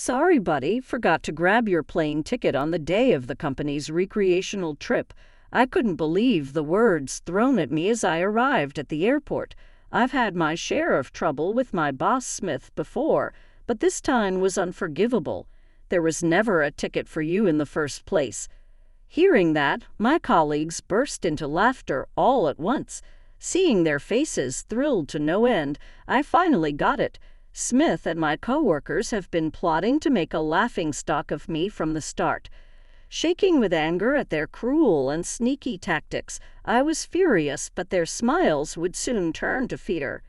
Sorry, buddy, forgot to grab your plane ticket on the day of the company's recreational trip. I couldn't believe the words thrown at me as I arrived at the airport. I've had my share of trouble with my boss Smith before, but this time was unforgivable. There was never a ticket for you in the first place. Hearing that, my colleagues burst into laughter all at once. Seeing their faces thrilled to no end, I finally got it. Smith and my coworkers have been plotting to make a laughingstock of me from the start. Shaking with anger at their cruel and sneaky tactics, I was furious, but their smiles would soon turn to fear.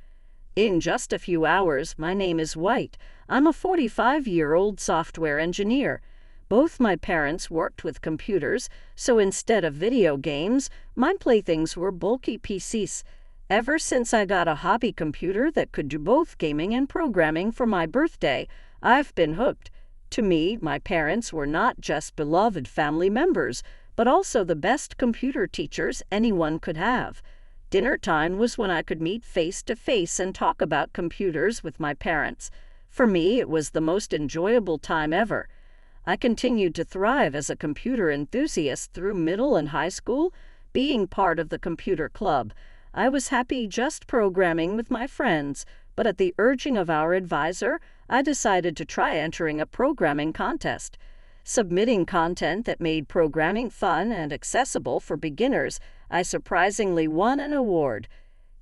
In just a few hours, my name is White. I'm a 45-year-old software engineer. Both my parents worked with computers, so instead of video games, my playthings were bulky PCs. Ever since I got a hobby computer that could do both gaming and programming for my birthday, I've been hooked. To me, my parents were not just beloved family members, but also the best computer teachers anyone could have. Dinner time was when I could meet face to face and talk about computers with my parents. For me, it was the most enjoyable time ever. I continued to thrive as a computer enthusiast through middle and high school, being part of the computer club. I was happy just programming with my friends, but at the urging of our advisor, I decided to try entering a programming contest. Submitting content that made programming fun and accessible for beginners, I surprisingly won an award.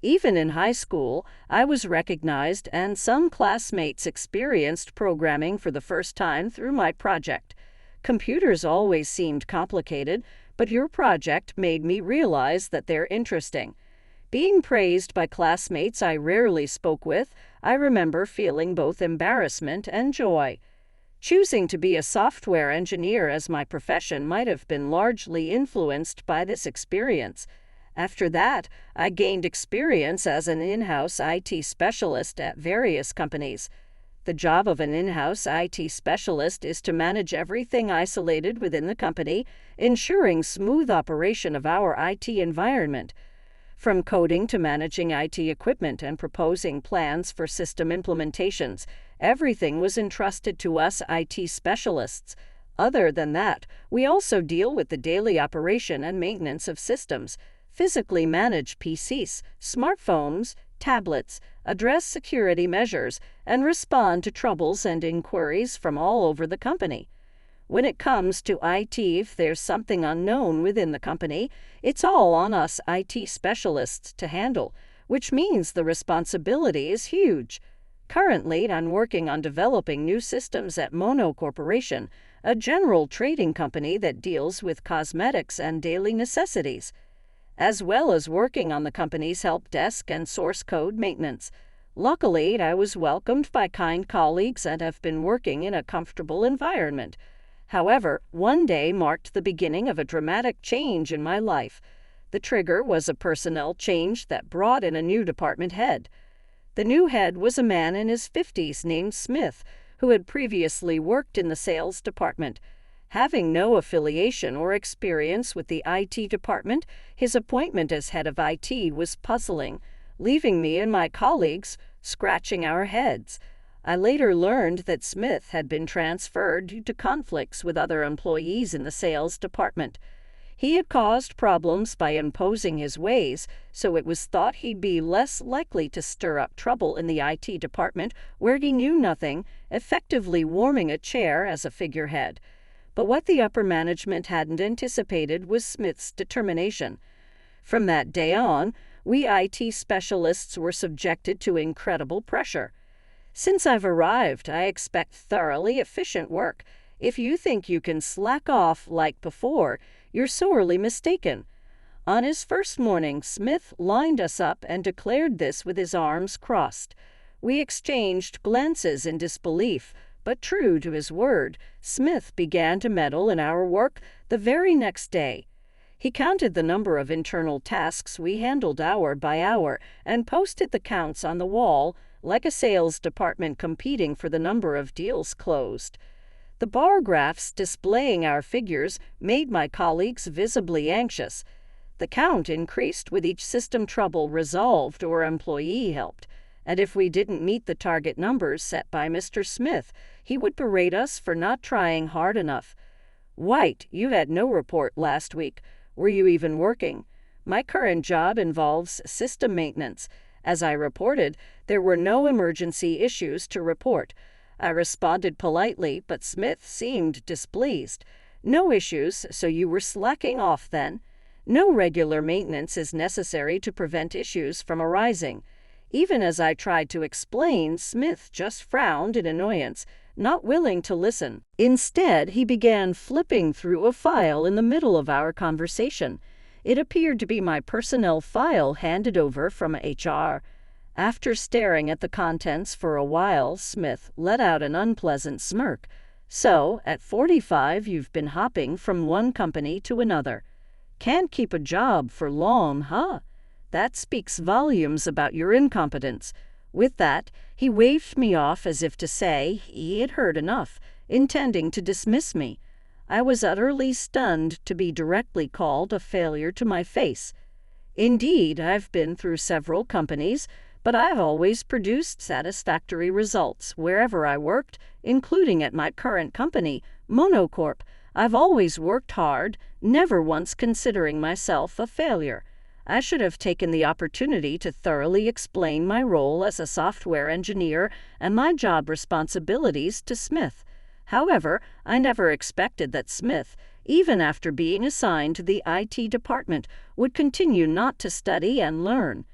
Even in high school, I was recognized, and some classmates experienced programming for the first time through my project. Computers always seemed complicated, but your project made me realize that they're interesting. Being praised by classmates I rarely spoke with, I remember feeling both embarrassment and joy. Choosing to be a software engineer as my profession might have been largely influenced by this experience. After that, I gained experience as an in-house IT specialist at various companies. The job of an in-house IT specialist is to manage everything isolated within the company, ensuring smooth operation of our IT environment. From coding to managing IT equipment and proposing plans for system implementations, everything was entrusted to us IT specialists. Other than that, we also deal with the daily operation and maintenance of systems, physically manage PCs, smartphones, tablets, address security measures, and respond to troubles and inquiries from all over the company. When it comes to IT, if there's something unknown within the company, it's all on us IT specialists to handle, which means the responsibility is huge. Currently, I'm working on developing new systems at Mono Corporation, a general trading company that deals with cosmetics and daily necessities, as well as working on the company's help desk and source code maintenance. Luckily, I was welcomed by kind colleagues and have been working in a comfortable environment. However, one day marked the beginning of a dramatic change in my life. The trigger was a personnel change that brought in a new department head. The new head was a man in his 50s named Smith, who had previously worked in the sales department. Having no affiliation or experience with the IT department, his appointment as head of IT was puzzling, leaving me and my colleagues scratching our heads. I later learned that Smith had been transferred due to conflicts with other employees in the sales department. He had caused problems by imposing his ways, so it was thought he'd be less likely to stir up trouble in the IT department where he knew nothing, effectively warming a chair as a figurehead. But what the upper management hadn't anticipated was Smith's determination. From that day on, we IT specialists were subjected to incredible pressure. Since I've arrived, I expect thoroughly efficient work. If you think you can slack off like before, you're sorely mistaken. On his first morning, Smith lined us up and declared this with his arms crossed. We exchanged glances in disbelief, but true to his word, Smith began to meddle in our work the very next day. He counted the number of internal tasks we handled hour by hour and posted the counts on the wall, like a sales department competing for the number of deals closed. The bar graphs displaying our figures made my colleagues visibly anxious. The count increased with each system trouble resolved or employee helped, and if we didn't meet the target numbers set by Mr. Smith, he would berate us for not trying hard enough. "White, you had no report last week. Were you even working?" My current job involves system maintenance. As I reported, there were no emergency issues to report. I responded politely, but Smith seemed displeased. "No issues, so you were slacking off then?" "No regular maintenance is necessary to prevent issues from arising." Even as I tried to explain, Smith just frowned in annoyance, not willing to listen. Instead, he began flipping through a file in the middle of our conversation. It appeared to be my personnel file handed over from HR. After staring at the contents for a while, Smith let out an unpleasant smirk. "So, at 45, you've been hopping from one company to another. Can't keep a job for long, huh? That speaks volumes about your incompetence." With that, he waved me off as if to say he had heard enough, intending to dismiss me. I was utterly stunned to be directly called a failure to my face. Indeed, I've been through several companies, but I've always produced satisfactory results wherever I worked, including at my current company, Monocorp. I've always worked hard, never once considering myself a failure. I should have taken the opportunity to thoroughly explain my role as a software engineer and my job responsibilities to Smith. However, I never expected that Smith, even after being assigned to the IT department, would continue not to study and learn.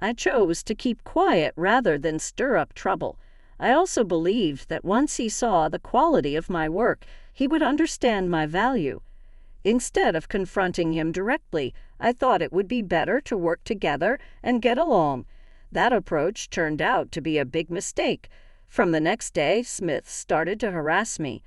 I chose to keep quiet rather than stir up trouble. I also believed that once he saw the quality of my work, he would understand my value. Instead of confronting him directly, I thought it would be better to work together and get along. That approach turned out to be a big mistake. From the next day, Smith started to harass me.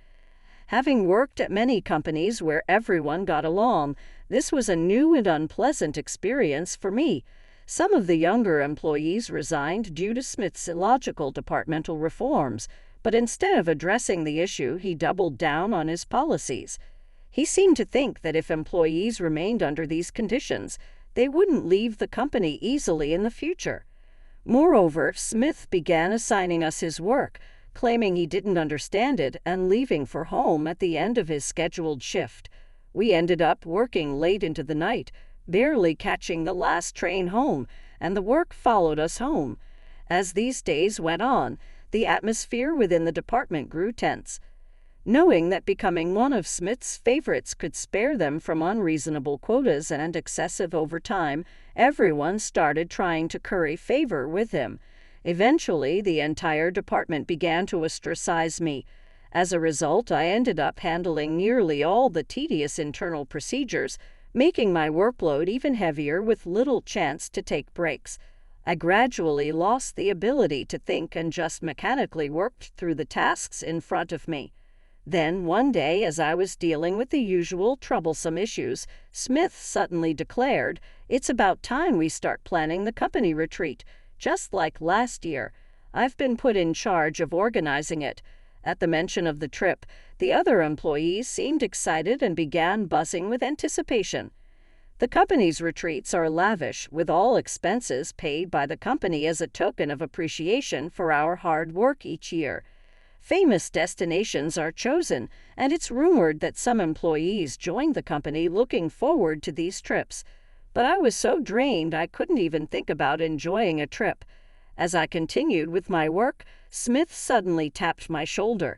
Having worked at many companies where everyone got along, this was a new and unpleasant experience for me. Some of the younger employees resigned due to Smith's illogical departmental reforms, but instead of addressing the issue, he doubled down on his policies. He seemed to think that if employees remained under these conditions, they wouldn't leave the company easily in the future. Moreover, Smith began assigning us his work, claiming he didn't understand it and leaving for home at the end of his scheduled shift. We ended up working late into the night, barely catching the last train home, and the work followed us home. As these days went on, the atmosphere within the department grew tense. Knowing that becoming one of Smith's favorites could spare them from unreasonable quotas and excessive overtime, everyone started trying to curry favor with him. Eventually, the entire department began to ostracize me. As a result, I ended up handling nearly all the tedious internal procedures, making my workload even heavier with little chance to take breaks. I gradually lost the ability to think and just mechanically worked through the tasks in front of me. Then, one day, as I was dealing with the usual troublesome issues, Smith suddenly declared, "It's about time we start planning the company retreat, just like last year. I've been put in charge of organizing it." At the mention of the trip, the other employees seemed excited and began buzzing with anticipation. The company's retreats are lavish, with all expenses paid by the company as a token of appreciation for our hard work each year. Famous destinations are chosen, and it's rumored that some employees joined the company looking forward to these trips. But I was so drained I couldn't even think about enjoying a trip. As I continued with my work, Smith suddenly tapped my shoulder.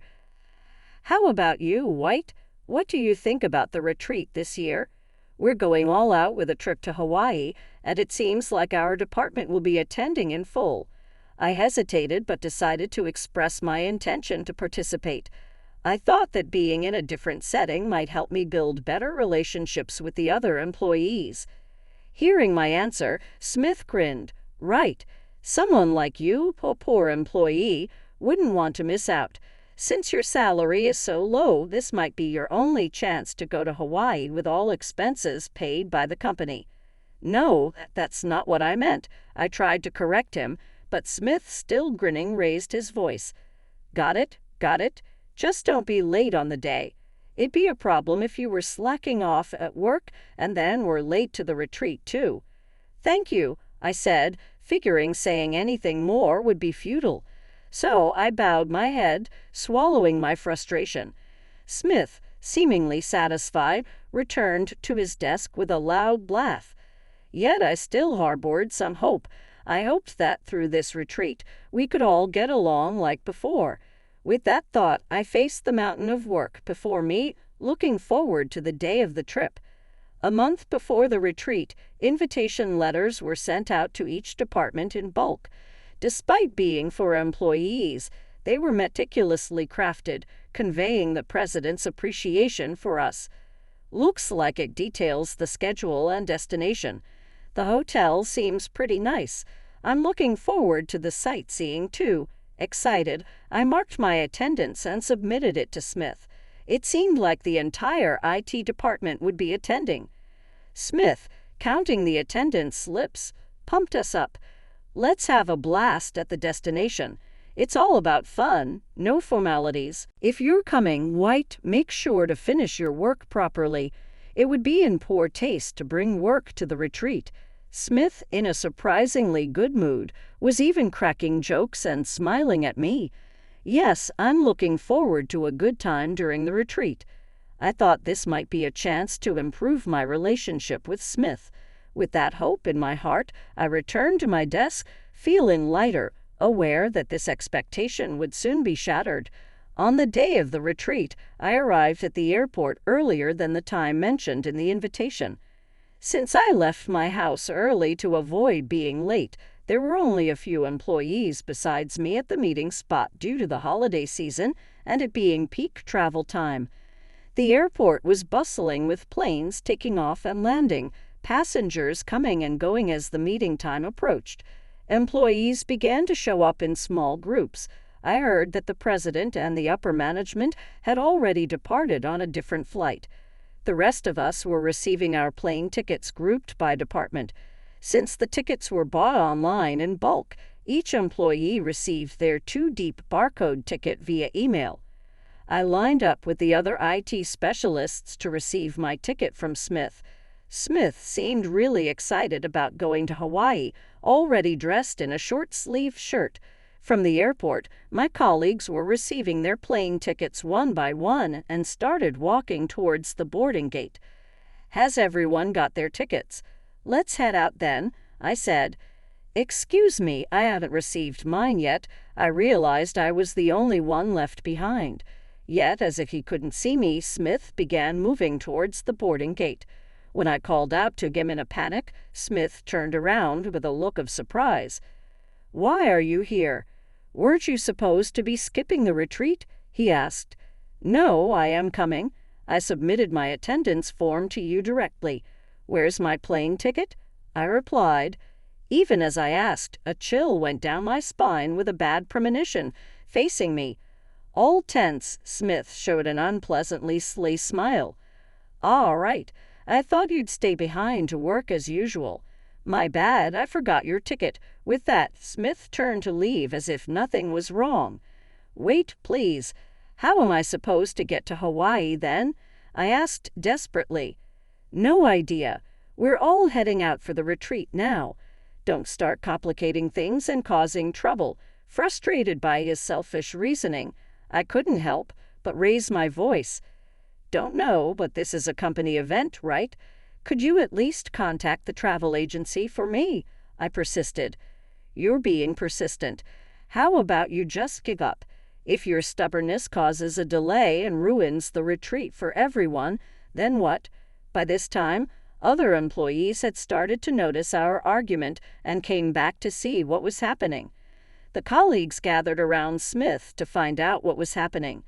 "How about you, White? What do you think about the retreat this year? We're going all out with a trip to Hawaii, and it seems like our department will be attending in full." I hesitated but decided to express my intention to participate. I thought that being in a different setting might help me build better relationships with the other employees. Hearing my answer, Smith grinned. "Right. Someone like you, a poor employee, wouldn't want to miss out. Since your salary is so low, this might be your only chance to go to Hawaii with all expenses paid by the company." "No, that's not what I meant." I tried to correct him, but Smith, still grinning, raised his voice. Got it. Just don't be late on the day. It'd be a problem if you were slacking off at work and then were late to the retreat, too." "Thank you," I said, figuring saying anything more would be futile. So I bowed my head, swallowing my frustration. Smith, seemingly satisfied, returned to his desk with a loud laugh. Yet I still harbored some hope. I hoped that through this retreat we could all get along like before. With that thought, I faced the mountain of work before me, looking forward to the day of the trip. A month before the retreat, invitation letters were sent out to each department in bulk. Despite being for employees, they were meticulously crafted, conveying the president's appreciation for us. Looks like it details the schedule and destination. The hotel seems pretty nice. I'm looking forward to the sightseeing, too. Excited, I marked my attendance and submitted it to Smith. It seemed like the entire IT department would be attending. Smith, counting the attendance slips, pumped us up. Let's have a blast at the destination. It's all about fun, no formalities. If you're coming, White, make sure to finish your work properly. It would be in poor taste to bring work to the retreat. Smith, in a surprisingly good mood, was even cracking jokes and smiling at me. Yes, I'm looking forward to a good time during the retreat. I thought this might be a chance to improve my relationship with Smith. With that hope in my heart, I returned to my desk, feeling lighter, aware that this expectation would soon be shattered. On the day of the retreat, I arrived at the airport earlier than the time mentioned in the invitation. Since I left my house early to avoid being late, there were only a few employees besides me at the meeting spot due to the holiday season and it being peak travel time. The airport was bustling with planes taking off and landing, passengers coming and going as the meeting time approached. Employees began to show up in small groups. I heard that the president and the upper management had already departed on a different flight. The rest of us were receiving our plane tickets grouped by department. Since the tickets were bought online in bulk, each employee received their 2-deep barcode ticket via email. I lined up with the other IT specialists to receive my ticket from Smith. Smith seemed really excited about going to Hawaii, already dressed in a short-sleeved shirt. From the airport, my colleagues were receiving their plane tickets one by one and started walking towards the boarding gate. Has everyone got their tickets? Let's head out then, I said. Excuse me, I haven't received mine yet. I realized I was the only one left behind. Yet, as if he couldn't see me, Smith began moving towards the boarding gate. When I called out to him in a panic, Smith turned around with a look of surprise. "Why are you here? Weren't you supposed to be skipping the retreat?" he asked. "No, I am coming. I submitted my attendance form to you directly. Where's my plane ticket?" I replied. Even as I asked, a chill went down my spine with a bad premonition, facing me. All tense, Smith showed an unpleasantly sly smile. "All right. I thought you'd stay behind to work as usual. My bad, I forgot your ticket." With that, Smith turned to leave as if nothing was wrong. "Wait, please. How am I supposed to get to Hawaii then?" I asked desperately. "No idea. We're all heading out for the retreat now. Don't start complicating things and causing trouble." Frustrated by his selfish reasoning, I couldn't help but raise my voice. "Don't know, but this is a company event, right? Could you at least contact the travel agency for me?" I persisted. "You're being persistent. How about you just give up? If your stubbornness causes a delay and ruins the retreat for everyone, then what?" By this time, other employees had started to notice our argument and came back to see what was happening. The colleagues gathered around Smith to find out what was happening.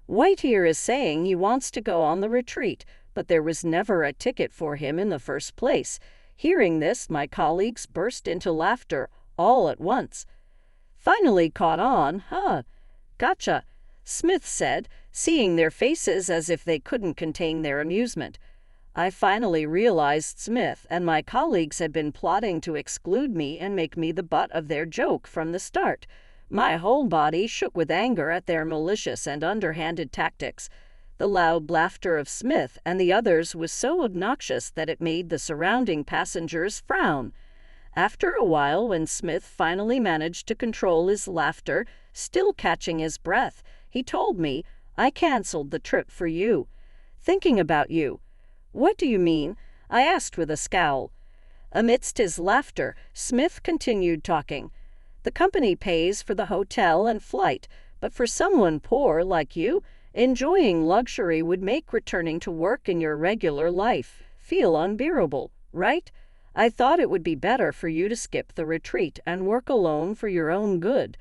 "White here is saying he wants to go on the retreat, but there was never a ticket for him in the first place." Hearing this, my colleagues burst into laughter all at once. "Finally caught on, huh? Gotcha," Smith said, seeing their faces as if they couldn't contain their amusement. I finally realized Smith and my colleagues had been plotting to exclude me and make me the butt of their joke from the start. My whole body shook with anger at their malicious and underhanded tactics. The loud laughter of Smith and the others was so obnoxious that it made the surrounding passengers frown. After a while, when Smith finally managed to control his laughter, still catching his breath, he told me, "I canceled the trip for you. Thinking about you." "What do you mean?" I asked with a scowl. Amidst his laughter, Smith continued talking. "The company pays for the hotel and flight, but for someone poor like you, enjoying luxury would make returning to work in your regular life feel unbearable, right? I thought it would be better for you to skip the retreat and work alone for your own good.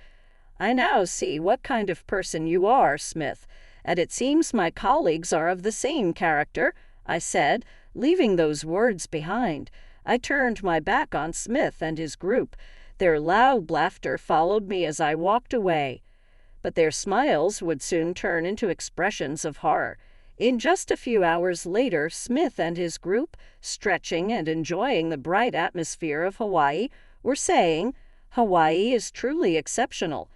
I now see what kind of person you are, Smith, and it seems my colleagues are of the same character," I said, leaving those words behind. I turned my back on Smith and his group. Their loud laughter followed me as I walked away. But their smiles would soon turn into expressions of horror. In just a few hours later, Smith and his group, stretching and enjoying the bright atmosphere of Hawaii, were saying, "Hawaii is truly exceptional.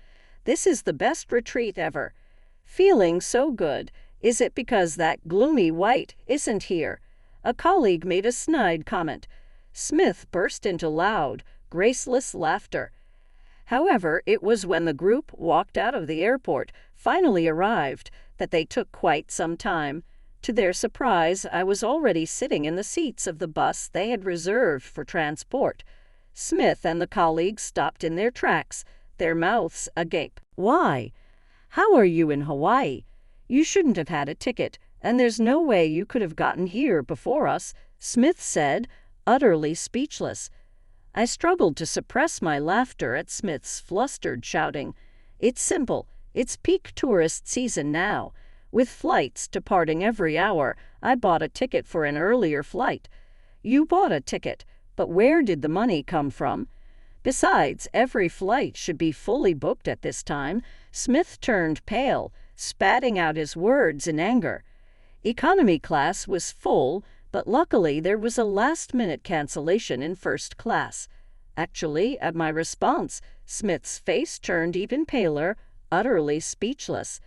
This is the best retreat ever. Feeling so good. Is it because that gloomy white isn't here?" A colleague made a snide comment. Smith burst into loud, graceless laughter. However, it was when the group walked out of the airport, finally arrived, that they took quite some time. To their surprise, I was already sitting in the seats of the bus they had reserved for transport. Smith and the colleagues stopped in their tracks, their mouths agape. "Why? How are you in Hawaii? You shouldn't have had a ticket, and there's no way you could have gotten here before us," Smith said, utterly speechless. I struggled to suppress my laughter at Smith's flustered shouting. "It's simple. It's peak tourist season now. With flights departing every hour, I bought a ticket for an earlier flight." "You bought a ticket, but where did the money come from? Besides, every flight should be fully booked at this time." Smith turned pale, spatting out his words in anger. Economy class was full, but luckily there was a last-minute cancellation in first class. Actually, at my response, Smith's face turned even paler, utterly speechless.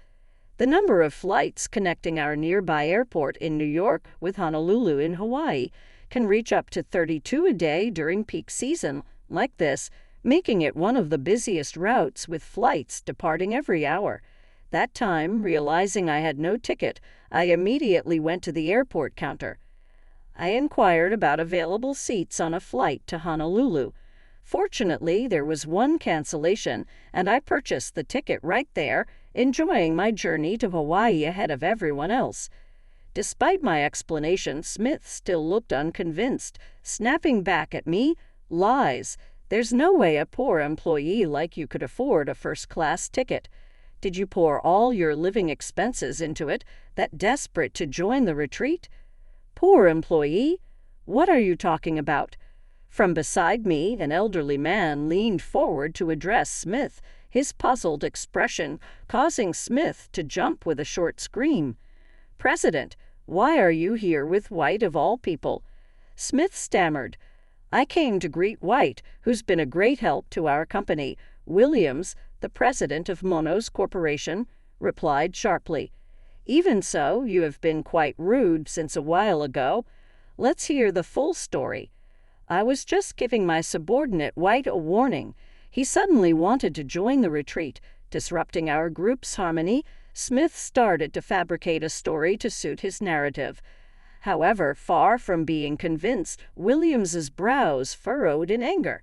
"The number of flights connecting our nearby airport in New York with Honolulu in Hawaii can reach up to 32 a day during peak season like this, making it one of the busiest routes with flights departing every hour. That time, realizing I had no ticket, I immediately went to the airport counter. I inquired about available seats on a flight to Honolulu. Fortunately, there was one cancellation, and I purchased the ticket right there, enjoying my journey to Hawaii ahead of everyone else." Despite my explanation, Smith still looked unconvinced, snapping back at me, "Lies. There's no way a poor employee like you could afford a first-class ticket. Did you pour all your living expenses into it, that desperate to join the retreat?" "Poor employee? What are you talking about?" From beside me, an elderly man leaned forward to address Smith, his puzzled expression causing Smith to jump with a short scream. "President, why are you here with White of all people?" Smith stammered. "I came to greet White, who's been a great help to our company. Williams, the president of Monos Corporation," replied sharply. "Even so, you have been quite rude since a while ago. Let's hear the full story." I was just giving my subordinate White a warning. He suddenly wanted to join the retreat, disrupting our group's harmony. Smith started to fabricate a story to suit his narrative. However, far from being convinced, Williams's brows furrowed in anger.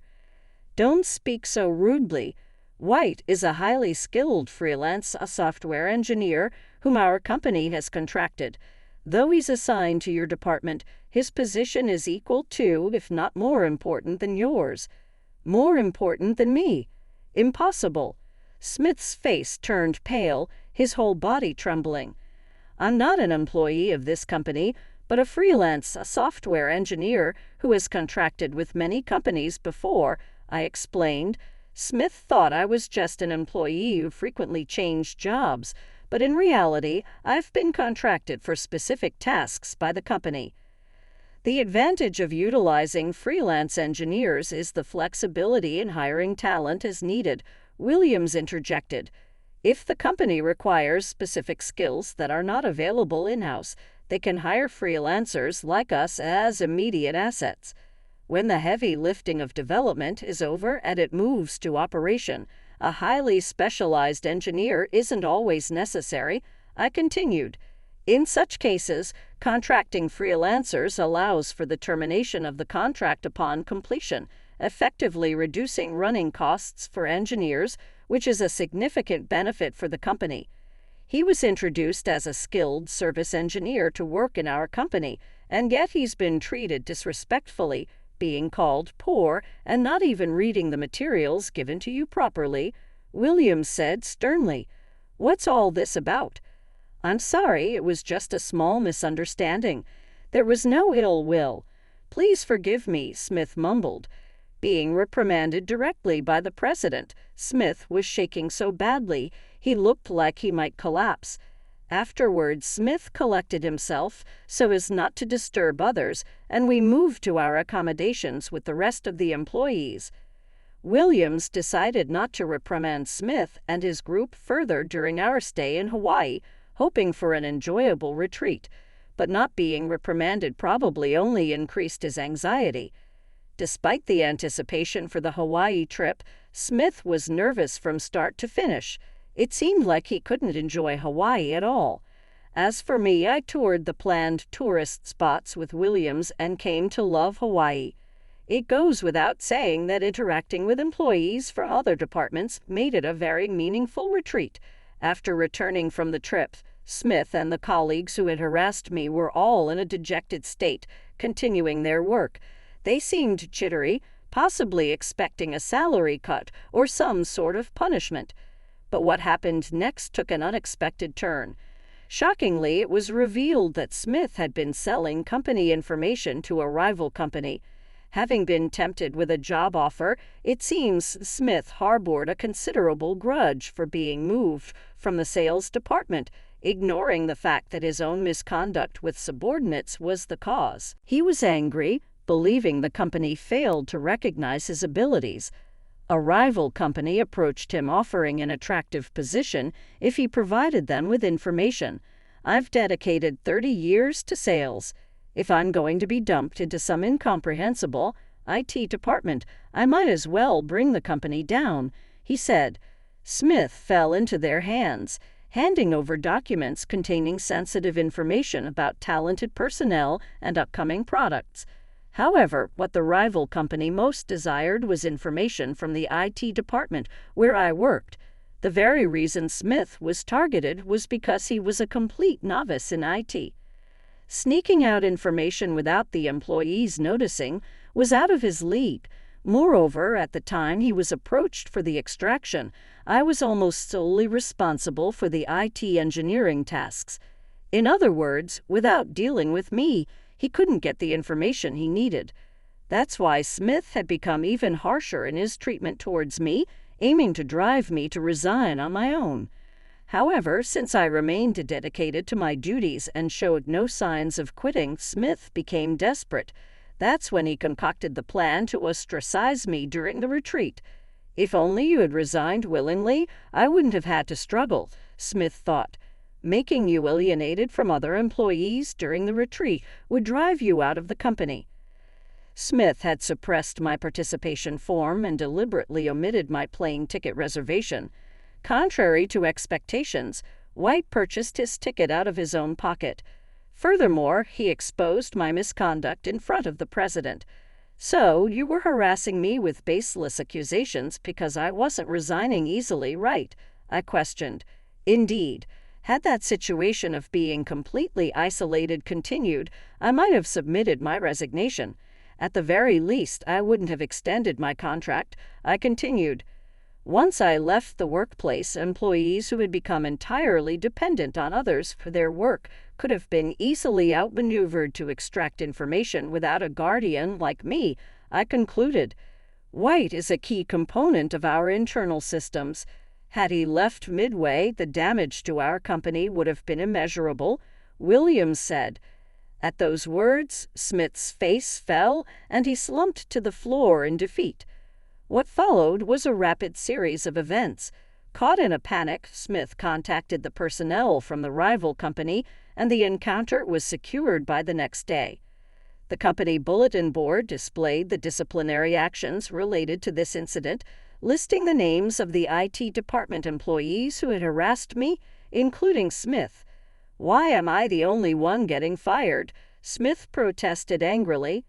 "Don't speak so rudely. White is a highly skilled freelance software engineer whom our company has contracted. Though he's assigned to your department, his position is equal to, if not more important than yours." "More important than me? Impossible." Smith's face turned pale, his whole body trembling. "I'm not an employee of this company, but a freelance software engineer who has contracted with many companies before," I explained. Smith thought I was just an employee who frequently changed jobs, but in reality, I've been contracted for specific tasks by the company. "The advantage of utilizing freelance engineers is the flexibility in hiring talent as needed," Williams interjected. "If the company requires specific skills that are not available in-house, they can hire freelancers like us as immediate assets." When the heavy lifting of development is over and it moves to operation, a highly specialized engineer isn't always necessary, I continued. In such cases, contracting freelancers allows for the termination of the contract upon completion, effectively reducing running costs for engineers, which is a significant benefit for the company. He was introduced as a skilled service engineer to work in our company, and yet he's been treated disrespectfully, being called poor and not even reading the materials given to you properly, Williams said sternly. What's all this about? I'm sorry, it was just a small misunderstanding. There was no ill will. Please forgive me, Smith mumbled. Being reprimanded directly by the president, Smith was shaking so badly he looked like he might collapse. Afterwards, Smith collected himself so as not to disturb others, and we moved to our accommodations with the rest of the employees. Williams decided not to reprimand Smith and his group further during our stay in Hawaii, hoping for an enjoyable retreat, but not being reprimanded probably only increased his anxiety. Despite the anticipation for the Hawaii trip, Smith was nervous from start to finish. It seemed like he couldn't enjoy Hawaii at all. As for me, I toured the planned tourist spots with Williams and came to love Hawaii. It goes without saying that interacting with employees from other departments made it a very meaningful retreat. After returning from the trip, Smith and the colleagues who had harassed me were all in a dejected state, continuing their work. They seemed jittery, possibly expecting a salary cut or some sort of punishment. But what happened next took an unexpected turn. Shockingly, it was revealed that Smith had been selling company information to a rival company. Having been tempted with a job offer, it seems Smith harbored a considerable grudge for being moved from the sales department, ignoring the fact that his own misconduct with subordinates was the cause. He was angry, believing the company failed to recognize his abilities. A rival company approached him offering an attractive position if he provided them with information. I've dedicated 30 years to sales. If I'm going to be dumped into some incomprehensible IT department, I might as well bring the company down, he said. Smith fell into their hands, handing over documents containing sensitive information about talented personnel and upcoming products. However, what the rival company most desired was information from the IT department where I worked. The very reason Smith was targeted was because he was a complete novice in IT. Sneaking out information without the employees noticing was out of his league. Moreover, at the time he was approached for the extraction, I was almost solely responsible for the IT engineering tasks. In other words, without dealing with me, he couldn't get the information he needed. That's why Smith had become even harsher in his treatment towards me, aiming to drive me to resign on my own. However, since I remained dedicated to my duties and showed no signs of quitting, Smith became desperate. That's when he concocted the plan to ostracize me during the retreat. If only you had resigned willingly, I wouldn't have had to struggle, Smith thought. Making you alienated from other employees during the retreat would drive you out of the company. Smith had suppressed my participation form and deliberately omitted my plane ticket reservation. Contrary to expectations, White purchased his ticket out of his own pocket. Furthermore, he exposed my misconduct in front of the president. So, you were harassing me with baseless accusations because I wasn't resigning easily, right? I questioned. Indeed. Had that situation of being completely isolated continued, I might have submitted my resignation. At the very least, I wouldn't have extended my contract, I continued. Once I left the workplace, employees who had become entirely dependent on others for their work could have been easily outmaneuvered to extract information without a guardian like me, I concluded. White is a key component of our internal systems. Had he left midway, the damage to our company would have been immeasurable, Williams said. At those words, Smith's face fell, and he slumped to the floor in defeat. What followed was a rapid series of events. Caught in a panic, Smith contacted the personnel from the rival company, and the encounter was secured by the next day. The company bulletin board displayed the disciplinary actions related to this incident, listing the names of the IT department employees who had harassed me, including Smith. "Why am I the only one getting fired?" Smith protested angrily.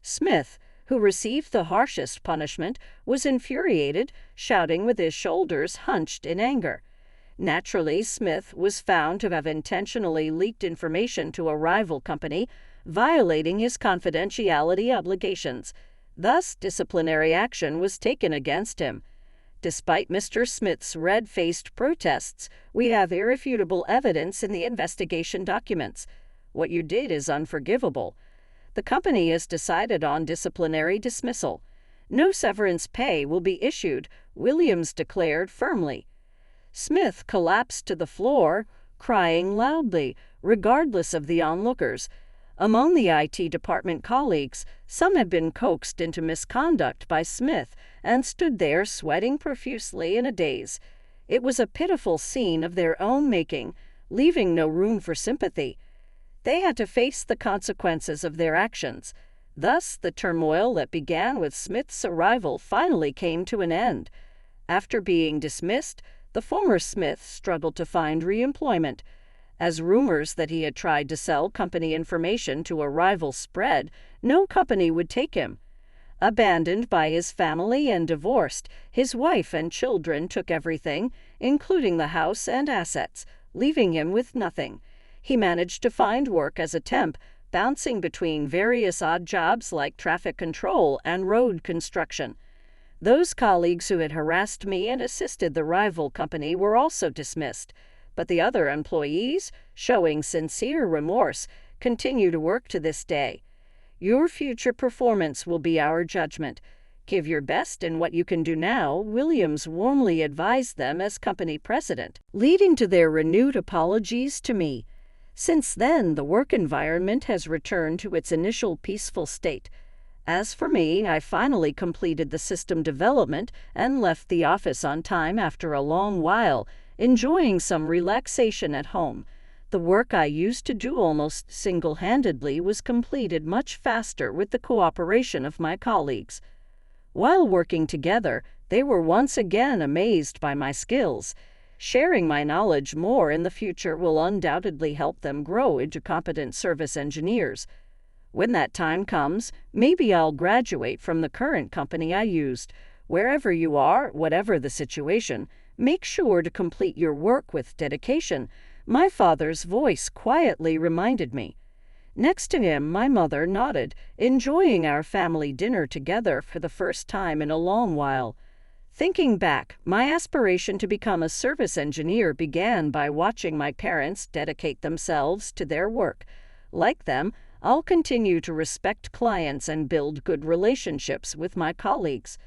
Smith, who received the harshest punishment, was infuriated, shouting with his shoulders hunched in anger. Naturally, Smith was found to have intentionally leaked information to a rival company, violating his confidentiality obligations. Thus, disciplinary action was taken against him. Despite Mr. Smith's red-faced protests, we have irrefutable evidence in the investigation documents. What you did is unforgivable. The company has decided on disciplinary dismissal. No severance pay will be issued, Williams declared firmly. Smith collapsed to the floor, crying loudly, regardless of the onlookers. Among the IT department colleagues, some had been coaxed into misconduct by Smith and stood there sweating profusely in a daze. It was a pitiful scene of their own making, leaving no room for sympathy. They had to face the consequences of their actions. Thus, the turmoil that began with Smith's arrival finally came to an end. After being dismissed, the former Smith struggled to find re-employment. As rumors that he had tried to sell company information to a rival spread, no company would take him. Abandoned by his family and divorced, his wife and children took everything, including the house and assets, leaving him with nothing. He managed to find work as a temp, bouncing between various odd jobs like traffic control and road construction. Those colleagues who had harassed me and assisted the rival company were also dismissed, but the other employees, showing sincere remorse, continue to work to this day. Your future performance will be our judgment. Give your best in what you can do now, Williams warmly advised them as company president, leading to their renewed apologies to me. Since then, the work environment has returned to its initial peaceful state. As for me, I finally completed the system development and left the office on time after a long while, enjoying some relaxation at home. The work I used to do almost single-handedly was completed much faster with the cooperation of my colleagues. While working together, they were once again amazed by my skills. Sharing my knowledge more in the future will undoubtedly help them grow into competent service engineers. When that time comes, maybe I'll graduate from the current company I used. Wherever you are, whatever the situation, make sure to complete your work with dedication, my father's voice quietly reminded me. Next to him, my mother nodded, enjoying our family dinner together for the first time in a long while. Thinking back, my aspiration to become a service engineer began by watching my parents dedicate themselves to their work. Like them, I'll continue to respect clients and build good relationships with my colleagues.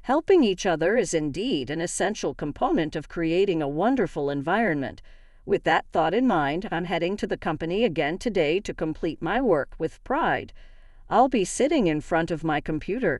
Helping each other is indeed an essential component of creating a wonderful environment. With that thought in mind, I'm heading to the company again today to complete my work with pride. I'll be sitting in front of my computer,